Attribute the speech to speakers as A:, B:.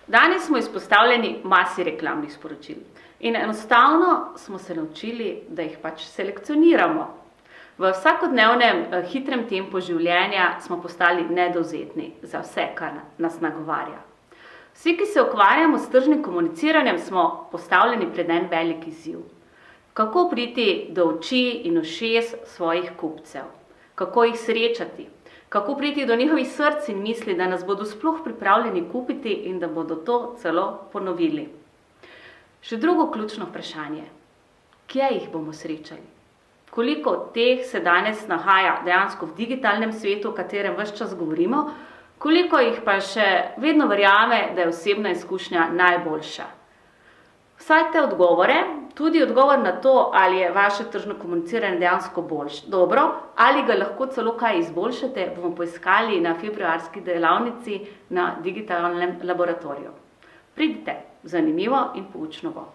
A: Danes smo izpostavljeni masi reklamnih sporočil in enostavno smo se naučili, da jih pač selekcioniramo. V vsakodnevnem hitrem tempu življenja smo postali nedovzetni za vse, kar nas nagovarja. Vsi, ki se ukvarjamo s tržnim komuniciranjem, smo postavljeni pred en velik izziv. Kako priti do oči in ušes svojih kupcev? Kako jih srečati? Kako priti do njihovih src in misli, da nas bodo sploh pripravljeni kupiti in da bodo to celo ponovili? Še drugo ključno vprašanje. Kje jih bomo srečali? Koliko teh se danes nahaja dejansko v digitalnem svetu, o katerem ves čas govorimo, koliko jih pa še vedno verjame, da je osebna izkušnja najboljša? Vsaj te odgovore, tudi odgovor na to, ali je vaše tržno komuniciranje dejansko dobro, ali ga lahko celo kaj izboljšate, bomo poiskali na februarski delavnici na digitalnem laboratoriju. Pridite, zanimivo in poučno bo.